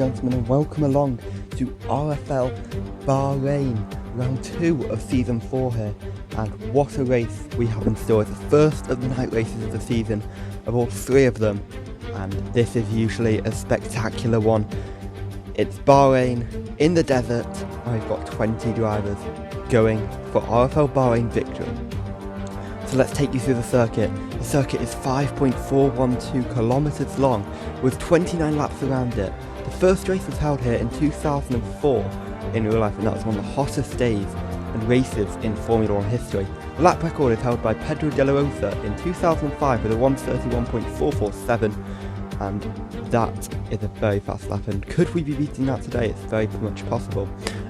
gentlemen, and welcome along to RFL Bahrain, round 2 of season 4 here. And what a race we have in store. It's the first of the night races of the season, of all 3 of them, and this is usually a spectacular one. It's Bahrain in the desert, and we've got 20 drivers going for RFL Bahrain victory. So let's take you through the circuit. The circuit is 5.412 kilometers long with 29 laps around it. The first race was held here in 2004 in real life, and that was one of the hottest days and races in Formula 1 history. The lap record is held by Pedro de la Rosa in 2005 with a 131.447, and that is a very fast lap, and could we be beating that today? It's very much possible.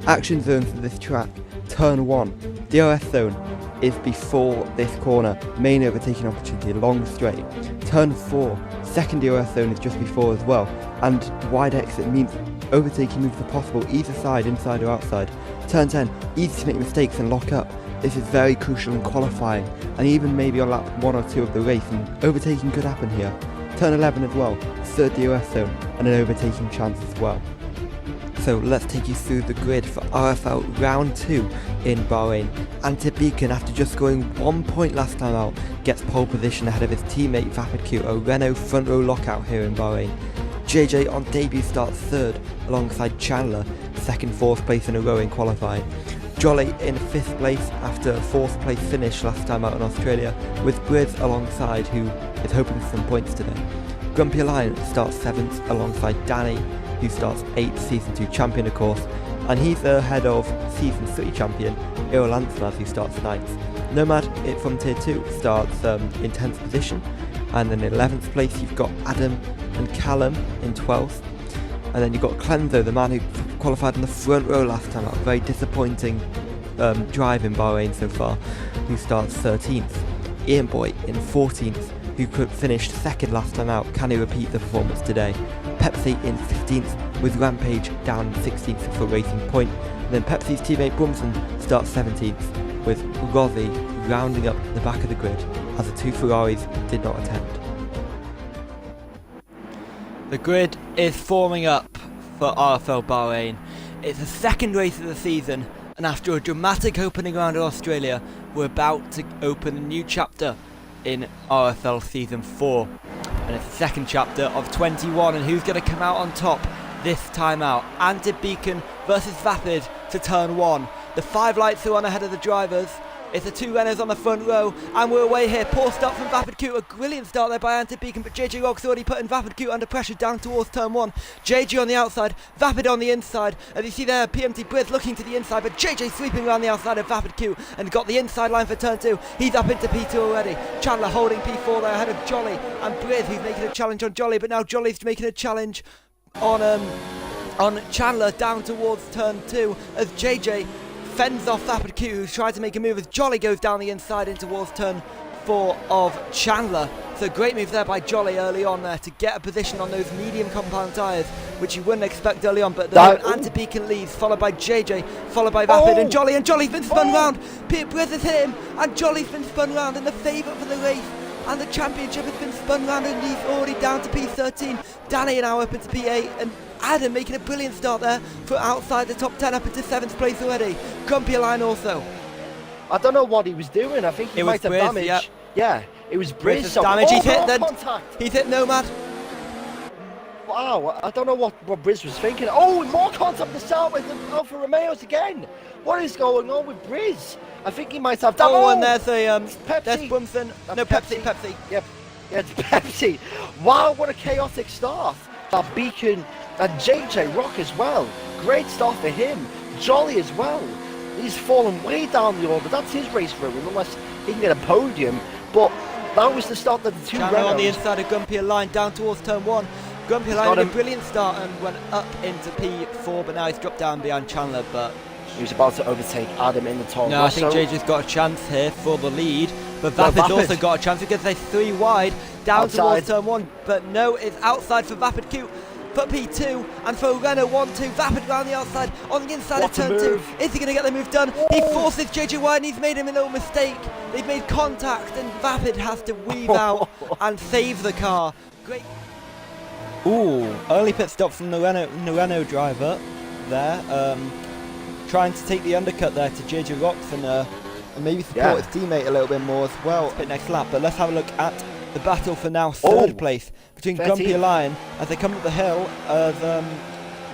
Action zones for this track: turn 1, DRS zone is before this corner, main overtaking opportunity, long straight. Turn 4, second DRS zone is just before as well, and wide exit means overtaking moves are possible either side, inside or outside. Turn 10, easy to make mistakes and lock up. This is very crucial in qualifying, and even maybe on lap 1 or 2 of the race, and overtaking could happen here. Turn 11 as well, third DRS zone, and an overtaking chance as well. So let's take you through the grid for RFL round 2 in Bahrain. AntiveBeacon, after just scoring 1 point last time out, gets pole position ahead of his teammate Vapid, a Renault front row lockout here in Bahrain. JJ on debut starts 3rd alongside Chandler, 2nd, 4th place in a row in qualifying. Jolllyy in 5th place after a 4th place finish last time out in Australia, with Briz alongside, who is hoping for some points today. Grumpy Lion starts 7th alongside Danny, who starts 8th, season 2 champion of course, and he's ahead of season 3 champion Antzmaz, who starts 9th. Nomad from tier 2 starts in 10th position, and then in 11th place you've got Adam and Callum in 12th, and then you've got Clenzo, the man who qualified in the front row last time out, very disappointing drive in Bahrain so far, who starts 13th. Ian Boy in 14th, who could finish 2nd last time out. Can he repeat the performance today? Pepsii in 15th, with Rampage down in 16th for Racing Point. And then Pepsi's teammate Bwumsen starts 17th, with Roszeey rounding up the back of the grid, as the 2 Ferraris did not attend. The grid is forming up for RFL Bahrain. It's the 2nd race of the season, and after a dramatic opening round in Australia, we're about to open a new chapter in RFL Season 4. And it's the 2nd chapter of 21, and who's going to come out on top this time out? AntiveBeacon versus Vapid to turn 1. The 5 lights are on ahead of the drivers. It's the 2 Renaults on the front row, and we're away here. Poor start from Vapid, a brilliant start there by AntiveBeacon, but JJ Rock's already putting Vapid under pressure down towards turn 1. JJ on the outside, Vapid on the inside. As you see there, PMT Briz looking to the inside, but JJ sweeping around the outside of Vapid and got the inside line for turn 2. He's up into P2 already. Chandler holding P4 there ahead of Jolllyy, and Briz, who's making a challenge on Jolllyy, but now Jolly's making a challenge on Chandler down towards turn 2 as JJ fends off Vapid, who's tried to make a move as Jolllyy goes down the inside in towards turn 4 of Chandler. So great move there by Jolllyy early on there to get a position on those medium compound tyres, which you wouldn't expect early on, but then AntiveBeacon leads, followed by JJ, followed by Vapid, and Jollyy's been spun round. Briz has hit him, and Jolly's been spun round, and the favourite for the race and the championship has been spun round, and he's already down to P13. Danny now up into P8, and Adam making a brilliant start there for outside the top 10 up into 7th place already. Grumpy Line also. I don't know what he was doing. I think he might have damage. Yeah, it was Briz. So damage. He's hit Nomad. Wow, I don't know what Briz was thinking. Oh, more contact to start with the Alfa Romeos again. What is going on with Briz? I think he might have damage. Oh, and there's a Pepsii. There's Bwumsen. No, Pepsii. Yep. Yeah, it's Pepsii. Wow, what a chaotic start. That Beacon and JJ Rock as well. Great start for him. Jolllyy as well. He's fallen way down the order. That's his race for him, unless he can get a podium. But that was the start of the 2 Renaults. On the inside of Grumpy Line down towards turn 1. Grumpy Line had a brilliant start and went up into P4, but now he's dropped down behind Chandler. But he was about to overtake Adam in the Toro. No, Rosso. I think JJ's got a chance here for the lead, but Vapid's also got a chance because they're 3 wide down towards turn 1. But no, it's outside for Vapid for P2, and for Renault 1-2, Vapid round the outside on the inside of turn 2. Is he going to get the move done? He forces JJ wide, and he's made him a little mistake. They've made contact, and Vapid has to weave out and save the car. Great. Ooh, early pit stop from the Renault driver there, trying to take the undercut there to JJ Rocks and maybe support his teammate a little bit more as well. Pit next lap, but let's have a look at the battle for now third place between Grumpy Lion as they come up the hill as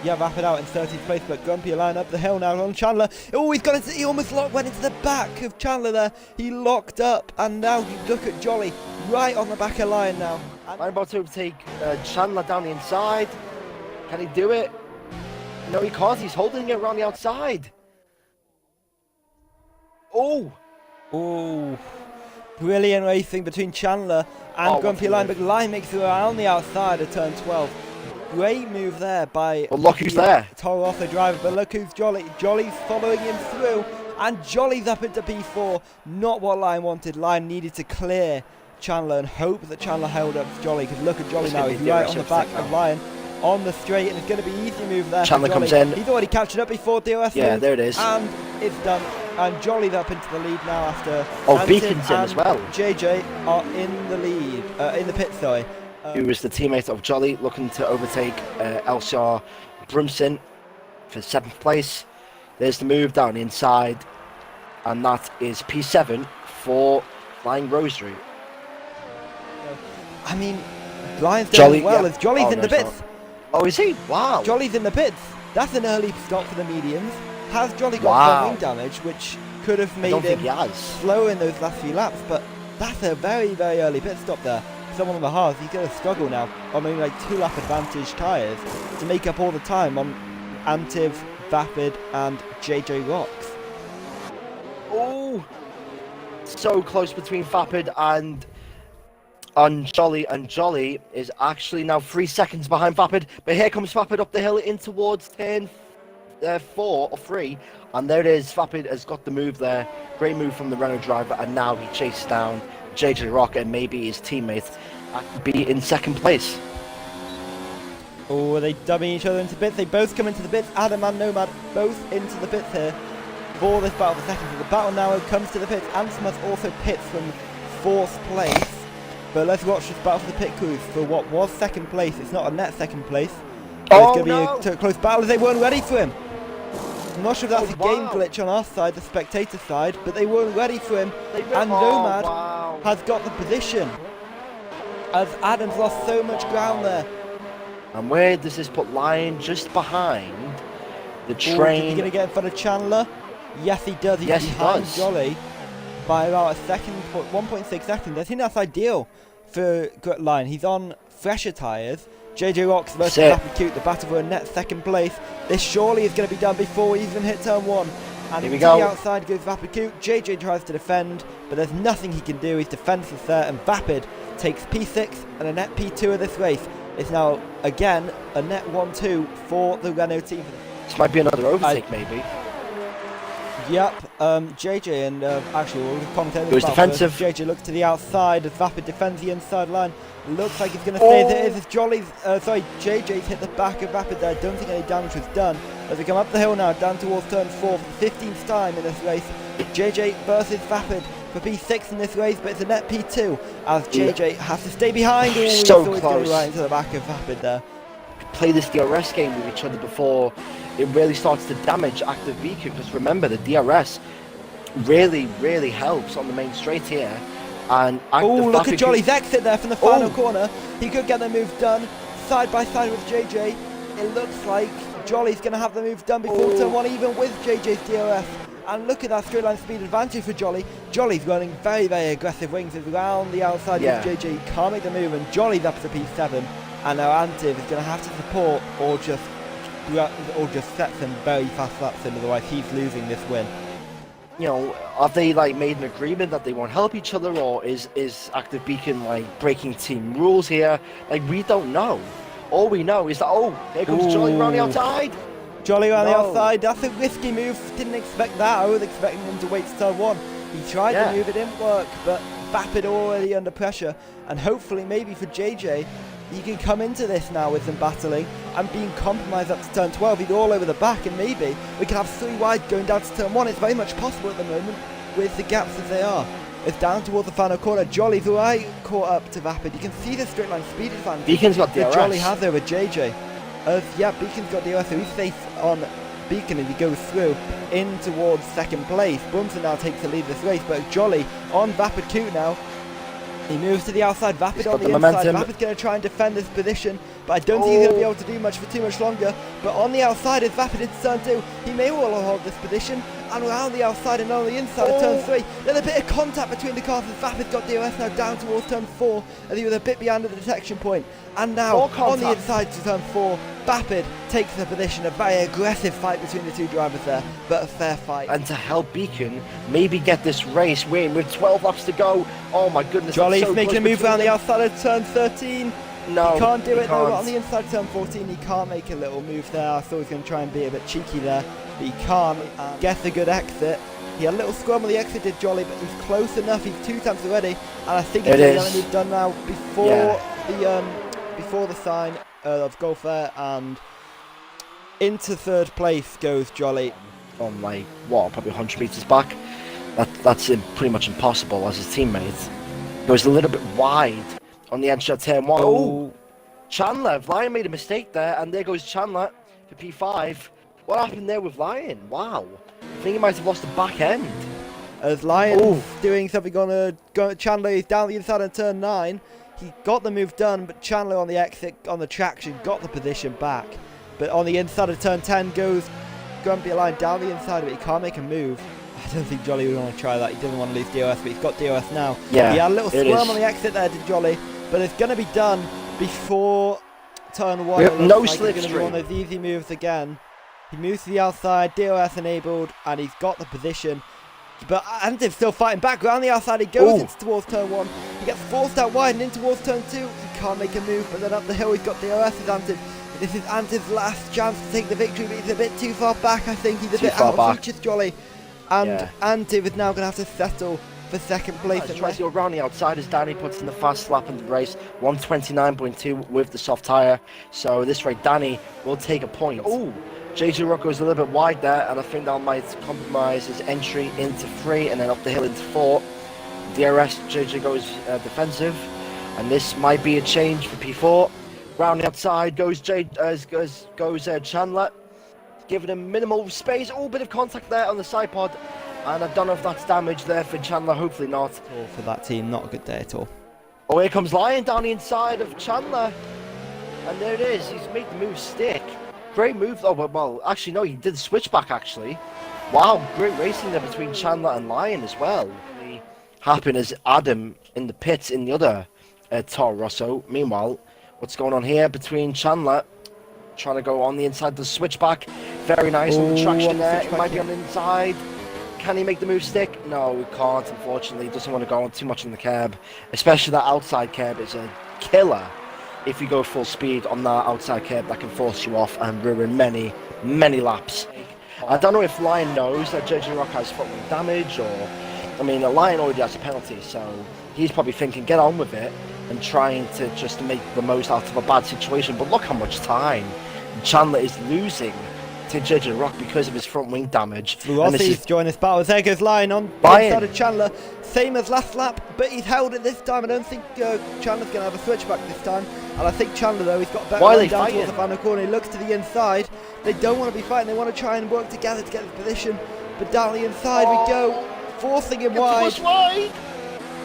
Rapid out in 13th place, but Grumpy Lion up the hill now on Chandler. Oh, he almost went into the back of Chandler there. He locked up, and now you look at Jolley right on the back of Lion now. I'm about to overtake Chandler down the inside. Can he do it? No, he can't. He's holding it around the outside. Oh, brilliant racing between Chandler and Grumpy Lion, but Lion makes it around the outside of turn 12. Great move there by look who's there. Toro driver, but look who's Jolley. Jolley's following him through, and Jolley's up into P4. Not what Lion wanted. Lion needed to clear Chandler and hope that Chandler held up Jolley, because look at Jolley now. He's right on the back of Lion on the straight, and it's going to be an easy move there. Chandler comes in. He's already catching up before DRS. Yeah, there it is. And it's done. And Jolley's up into the lead now after. Beacon's in as well. JJ are in the lead, in the pit, sorry. Who was the teammate of Jolley, looking to overtake Elshar Bwumsen for 7th place. There's the move down the inside, and that is P7 for Flying Rosary. I mean, Lion's doing well as Jolley's in the pits. Oh, is he? Wow. Jolley's in the pits. That's an early stop for the mediums. Has Jolley got some wing damage, which could have made him slow in those last few laps, but that's a very, very early pit stop there. Someone on the Haas, he's going to struggle now on only like 2-lap advantage tyres to make up all the time on Antiv, Vapid and JJ Rocks. Oh, so close between Vapid and Jolley, and Jolley is actually now 3 seconds behind Vapid, but here comes Vapid up the hill in towards turn 4 or 3, and there it is. Vapid has got the move there. Great move from the Renault driver, and now he chases down JJ Rock and maybe his teammates be in 2nd place. Oh, are they dubbing each other into bits? They both come into the bits. Adam and Nomad both into the bits here for this battle for seconds. The battle now comes to the pits. Antzmaz also pits from 4th place. But let's watch this battle for the pit crews for what was 2nd place. It's not a net 2nd place. It's going to be a close battle as they weren't ready for him. I'm not sure if that's a game glitch on our side, the spectator side, but they weren't ready for him. And Nomad has got the position as Adam's lost so much ground there. And where does this put Lion? Just behind the train. Is he going to get in front of Chandler? Yes, he does. He's behind Jolley by about 1.6 seconds. I think that's ideal for Lion. He's on fresher tyres. JJ Rocks versus Rapid Cute, the battle for a net 2nd place. This surely is going to be done before we even hit turn 1. And to the outside goes Vapid Cute. JJ tries to defend, but there's nothing he can do. His defence is there, and Vapid takes P6 and a net P2 of this race. It's now, again, a net 1-2 for the Renault team. This might be another overtake, maybe. Yep, JJ and actually we'll commentate. It was defensive. JJ looks to the outside as Vapid defends the inside line. Looks like he's going to stay as it is. JJ's hit the back of Vapid there. Don't think any damage was done. As we come up the hill now, down towards turn 4 for the 15th time in this race. JJ versus Vapid for P6 in this race, but it's a net P2 as JJ has to stay behind. So close. Going right into the back of Vapid there. Play this DRS game with each other before it really starts to damage AntiveBeacon, because remember, the DRS really, really helps on the main straight here. And look at Jolley's exit there from the final corner. He could get the move done side by side with JJ. It looks like Jolley's going to have the move done before turn 1, even with JJ's DRS. And look at that straight line speed advantage for Jolley. Jolley's running very, very aggressive wings around the outside of JJ. He can't make the move, and Jolley's up to P7. And now Antiv is going to have to support or just set some very fast laps in, otherwise he's losing this win. You know, have they like made an agreement that they won't help each other, or is AntiveBeacon like breaking team rules here? Like, we don't know. All we know is that here comes Jolley around the outside. Jolley around the outside. That's a risky move. Didn't expect that. I was expecting him to wait to turn 1. He tried the move, it didn't work, but Vapid already under pressure, and hopefully maybe for JJ he can come into this now with some battling and being compromised up to turn 12. He's all over the back, and maybe we can have 3 wide going down to turn 1. It's very much possible at the moment with the gaps as they are. It's down towards the final corner. Jollyy's right caught up to Vapid. You can see the straight line speed advantage Beacon's got DRS. that Jollyyy has over JJ. Yeah, Beacon's got DRS, so he's safe on Beacon as he goes through in towards second place. Bwumsen now takes the lead of this race, but Jollyyy on Vapid 2 now. He moves to the outside, Vapid on the inside. Vapid's going to try and defend this position, but I don't think he's going to be able to do much for too much longer. But on the outside is Vapid into turn 2. He may well hold this position, and around the outside and on the inside of turn 3. There's a bit of contact between the cars as Vapid's got DRS now down towards turn 4, as he was a bit behind the detection point. And now, on the inside to turn 4, Vapid takes the position. A very aggressive fight between the two drivers there, but a fair fight. And to help Beacon maybe get this race win with 12 laps to go. Oh my goodness. Jollyy's making a move around the outside of turn 13. No, he can't do it though. On the inside of turn 14, he can't make a little move there. I thought he was going to try and be a bit cheeky there, but he can't. Gets a good exit. He had a little scrum on the exit, did Jollyyy, but he's close enough. He's 2 times already, and I think he's going to be done now before the sign of Gulf Air, and into third place goes Jollyyy. On like what, probably 100 meters back. That's pretty much impossible as his teammate. Goes a little bit wide on the edge of turn 1. Oh, Chandler, Lion made a mistake there, and there goes Chandler for P5. What happened there with Lion? Wow, I think he might have lost the back end. As Lion doing something on Chandler, he's down the inside on turn 9. He got the move done, but Chandler on the exit, on the traction, got the position back. But on the inside of turn 10 goes Grumpy Line down the inside of it. He can't make a move. I don't think Jollyyy would want to try that. He doesn't want to lose DRS, but he's got DRS now. Yeah, he had a little squirm on the exit there, did Jollyyy, but it's going to be done before turn 1. No slipstream. slipstream. Going to be one of those easy moves again. He moves to the outside, DRS enabled, and he's got the position. But Antiv's still fighting back. Around the outside he goes into towards turn 1. He gets forced out wide and in towards turn 2. He can't make a move, but then up the hill he's got DRS as Antiv. This is Antiv's last chance to take the victory, but he's a bit too far back, I think. He's a bit out of reach with Jollyyy. And Antiv is now going to have to settle for second place. He tries to go around the outside as Danny puts in the fast lap in the race. 129.2 with the soft tyre. So this way Danny will take a point. Oh, JJ Rock goes a little bit wide there, and I think that might compromise his entry into 3 and then up the hill into 4. DRS, JJ goes defensive, and this might be a change for P4. Round the outside goes Chandler, giving him minimal space. Oh, bit of contact there on the side pod, and I don't know if that's damage there for Chandler. Hopefully not. For that team, not a good day at all. Oh, here comes Lion down the inside of Chandler, and there it is. He's made the move stick. Great move. Oh, well, actually, no, he did the switchback, actually. Wow, great racing there between Chandler and Lion as well. Happened as Adam in the pits in the other Toro Rosso. Meanwhile, what's going on here between Chandler trying to go on the inside, the switchback. Very nice on the traction there. It might be on the inside. Can he make the move stick? No, he can't, unfortunately. He doesn't want to go on too much on the curb. Especially that outside curb is a killer. If you go full speed on that outside curb, that can force you off and ruin many, many laps. I don't know if Lion knows that JJ Rock has foot wing damage, or... I mean, the Lion already has a penalty, so he's probably thinking, get on with it, and trying to just make the most out of a bad situation. But look how much time Chandler is losing to JJ Rock because of his front wing damage. Rossey's joined this battle. There goes Lion on the inside of Chandler. Same as last lap, but he's held it this time. I don't think Chandler's going to have a switchback this time. And I think Chandler, though, he's got better run down towards the final corner. He looks to the inside. They don't want to be fighting. They want to try and work together to get the position. But down the inside we go, forcing him wide.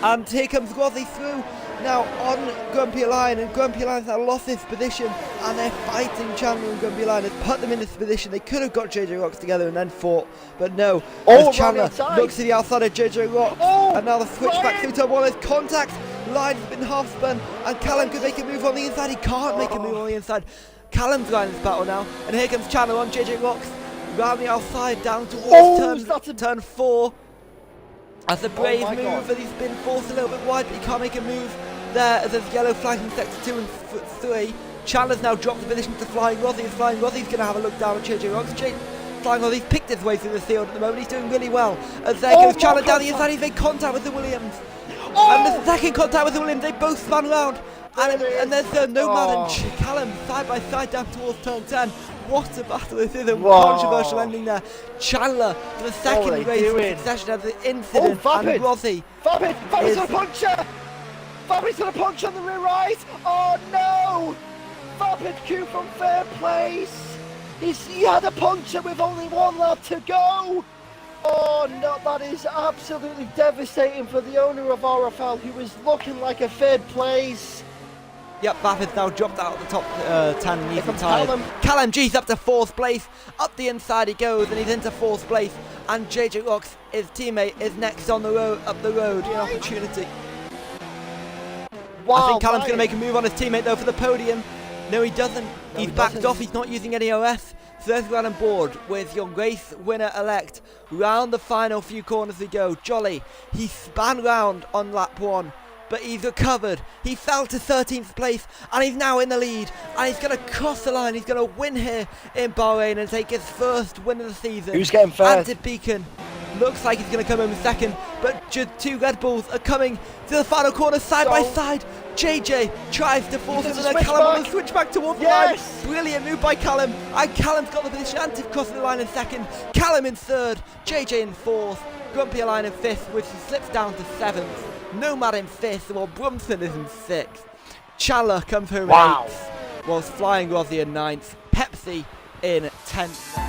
And here comes Roszeey through. Now on Grumpy Lion, and Grumpy Lion's now lost his position, and they're fighting. Chandler and Grumpy Lion has put them in this position. They could have got JJ Rocks together and then fought, but no. As Chandler looks to the outside of JJ Rocks, and now the switchback through turn 1. There's contact. Lion's been half spun, and Callum could make a move on the inside. He can't make a move on the inside. Callum's got in this battle now, and here comes Chandler on JJ Rocks, round the outside down towards turn 4. As a brave move, and he's been forced a little bit wide, but he can't make a move there as there's yellow flags in sector 2 and 3. Chandler's now dropped the position to flying. Roszeey is flying. Roszeey's going to have a look down at JJ Rocks. Flying Roszeey's picked his way through the field at the moment. He's doing really well. As there goes Chandler down the inside. He's made contact with the Williams. And the second contact with the Williams. They both spun around. And there's Nomad and Callum side by side down towards turn 10. what a battle this is, a Whoa. controversial ending there. Chandler, for the second race in succession, has the incident, and Roszeey. Fabid's got a puncture! Fabid's got a punch on the rear right! Oh no! Fabid Q from third place! He had a puncture with only one lap to go! Oh no, that is absolutely devastating for the owner of RFL, who was looking like a third place. Yep, Vapid's now dropped out of the top 10 and even tired. Callum G's up to 4th place. Up the inside he goes and he's into 4th place. And JJ Rocks, his teammate, is next on the road, up the road. An opportunity. Wow, I think Callum's going to make a move on his teammate though for the podium. No, he doesn't. He's backed off. He's not using any OS. So there's one on board with your race winner-elect. Round the final few corners we go. Jolllyy, he spun round on lap 1. But he's recovered. He fell to 13th place and he's now in the lead. And he's going to cross the line. He's going to win here in Bahrain and take his first win of the season. Who's getting first? AntiveBeacon looks like he's going to come in second. But two Red Bulls are coming to the final corner side by side. JJ tries to force him, and then Callum on the switch back towards the line. Brilliant move by Callum. And Callum's got the position. Antiv crossing the line in second. Callum in third. JJ in fourth. Grumpy Align in fifth, which slips down to 7th. Nomad in 5th, while Bwumsen is in 6th. Chandler comes home in 8th, whilst Flying Roszeey in 9th. Pepsii in 10th.